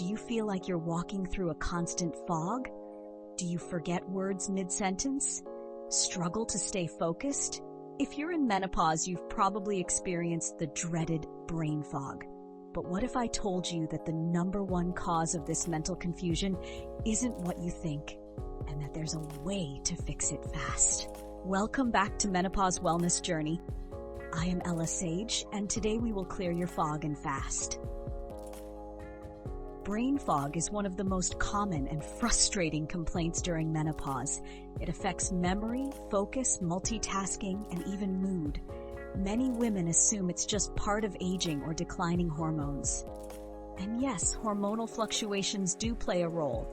Do you feel like you're walking through a constant fog? Do you forget words mid-sentence? Struggle to stay focused? If you're in menopause, you've probably experienced the dreaded brain fog. But what if I told you that the #1 cause of this mental confusion isn't what you think, and that there's a way to fix it fast? Welcome back to Menopause Wellness Journey. I am Ella Sage, and today we will clear your fog and fast. Brain fog is one of the most common and frustrating complaints during menopause. It affects memory, focus, multitasking, and even mood. Many women assume it's just part of aging or declining hormones. And yes, hormonal fluctuations do play a role,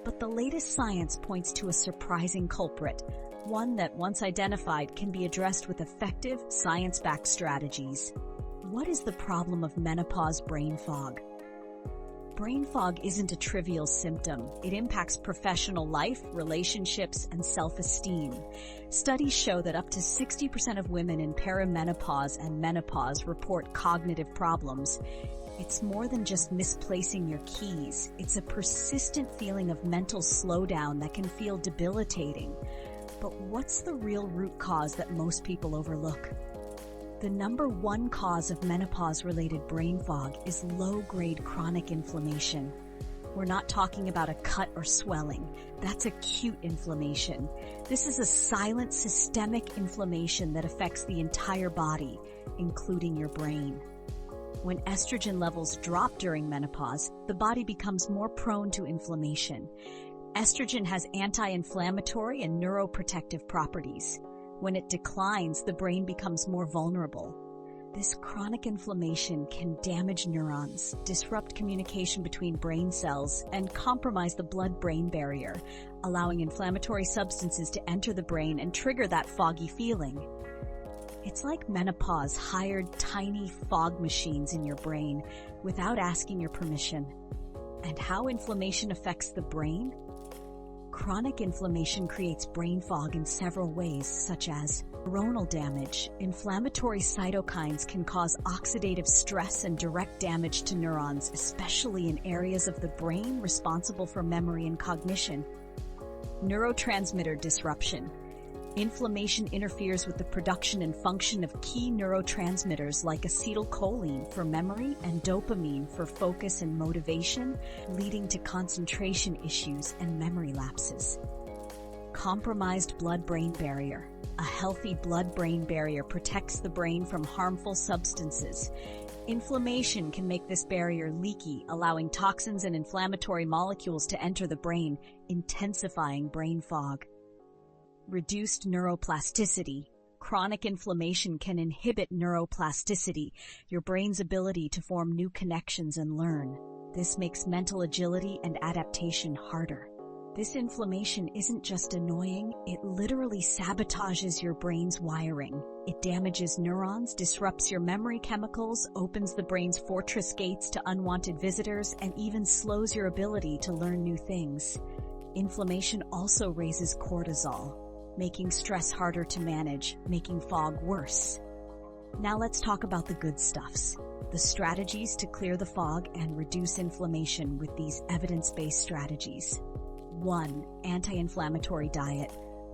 but the latest science points to a surprising culprit, one that, once identified, can be addressed with effective, science-backed strategies. What is the problem of menopause brain fog? Brain fog isn't a trivial symptom. It impacts professional life, relationships, and self-esteem. Studies show that up to 60% of women in perimenopause and menopause report cognitive problems. It's more than just misplacing your keys. It's a persistent feeling of mental slowdown that can feel debilitating. But what's the real root cause that most people overlook? The #1 cause of menopause-related brain fog is low-grade chronic inflammation. We're not talking about a cut or swelling. That's acute inflammation. This is a silent systemic inflammation that affects the entire body, including your brain. When estrogen levels drop during menopause, the body becomes more prone to inflammation. Estrogen has anti-inflammatory and neuroprotective properties. When it declines, the brain becomes more vulnerable. This chronic inflammation can damage neurons, disrupt communication between brain cells, and compromise the blood-brain barrier, allowing inflammatory substances to enter the brain and trigger that foggy feeling. It's like menopause hired tiny fog machines in your brain without asking your permission. And how inflammation affects the brain? Chronic inflammation creates brain fog in several ways, such as neuronal damage. Inflammatory cytokines can cause oxidative stress and direct damage to neurons, especially in areas of the brain responsible for memory and cognition. Neurotransmitter disruption. Inflammation interferes with the production and function of key neurotransmitters like acetylcholine for memory and dopamine for focus and motivation, leading to concentration issues and memory lapses. Compromised blood-brain barrier. A healthy blood-brain barrier protects the brain from harmful substances. Inflammation can make this barrier leaky, allowing toxins and inflammatory molecules to enter the brain, intensifying brain fog. Reduced neuroplasticity. Chronic inflammation can inhibit neuroplasticity, your brain's ability to form new connections and learn. This makes mental agility and adaptation harder. This inflammation isn't just annoying, it literally sabotages your brain's wiring. It damages neurons, disrupts your memory chemicals, opens the brain's fortress gates to unwanted visitors, and even slows your ability to learn new things. Inflammation also raises cortisol, making stress harder to manage, making fog worse. Now let's talk about the good stuffs, the strategies to clear the fog and reduce inflammation with these evidence-based strategies. 1. Anti-inflammatory diet.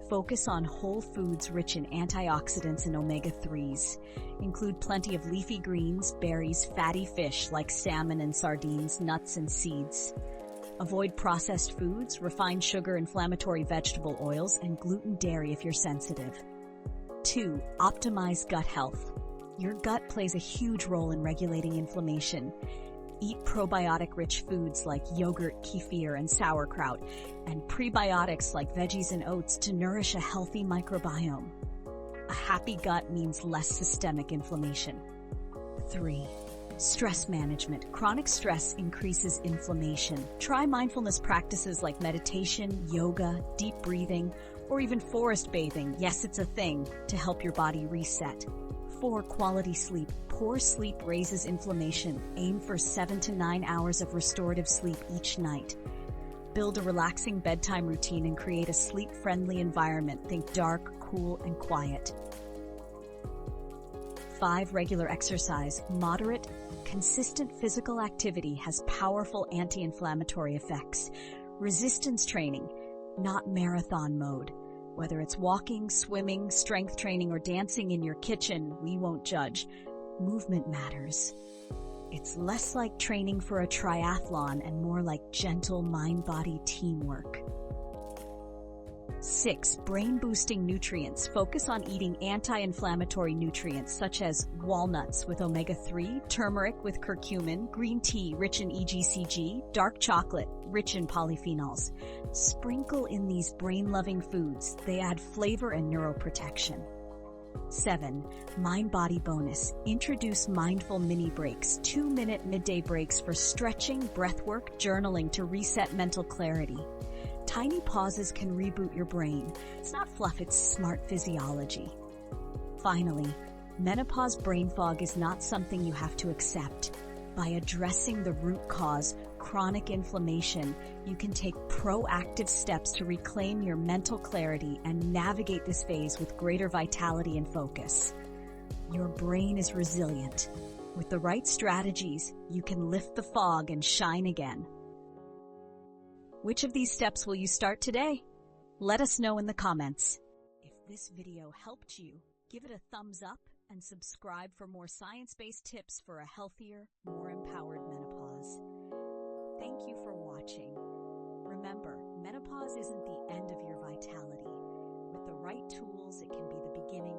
Focus on whole foods rich in antioxidants and omega-3s. Include plenty of leafy greens, berries, fatty fish like salmon and sardines, nuts and seeds. Avoid processed foods, refined sugar, inflammatory vegetable oils, and gluten dairy if you're sensitive. 2. Optimize gut health. Your gut plays a huge role in regulating inflammation. Eat probiotic-rich foods like yogurt, kefir, and sauerkraut, and prebiotics like veggies and oats to nourish a healthy microbiome. A happy gut means less systemic inflammation. 3. Stress management. Chronic stress increases inflammation. Try mindfulness practices like meditation, yoga, deep breathing, or even forest bathing, yes, it's a thing, to help your body reset. 4. Quality sleep. Poor sleep raises inflammation. Aim for 7 to 9 hours of restorative sleep each night. Build a relaxing bedtime routine and create a sleep-friendly environment. Think dark, cool, and quiet. 5. Regular exercise. Moderate consistent physical activity has powerful anti-inflammatory effects. Resistance training, not marathon mode. Whether it's walking, swimming, strength training, or dancing in your kitchen, we won't judge. Movement matters. It's less like training for a triathlon and more like gentle mind-body teamwork. 6. Brain-boosting nutrients. Focus on eating anti-inflammatory nutrients such as walnuts with omega-3, turmeric with curcumin, green tea rich in EGCG, dark chocolate rich in polyphenols. Sprinkle in these brain-loving foods. They add flavor and neuroprotection. 7. Mind-body bonus. Introduce mindful mini breaks, 2-minute midday breaks for stretching, breathwork, journaling to reset mental clarity. Tiny pauses can reboot your brain. It's not fluff, it's smart physiology. Finally, menopause brain fog is not something you have to accept. By addressing the root cause, chronic inflammation, you can take proactive steps to reclaim your mental clarity and navigate this phase with greater vitality and focus. Your brain is resilient. With the right strategies, you can lift the fog and shine again. Which of these steps will you start today? Let us know in the comments. If this video helped you, give it a thumbs up and subscribe for more science-based tips for a healthier, more empowered menopause. Thank you for watching. Remember, menopause isn't the end of your vitality. With the right tools, it can be the beginning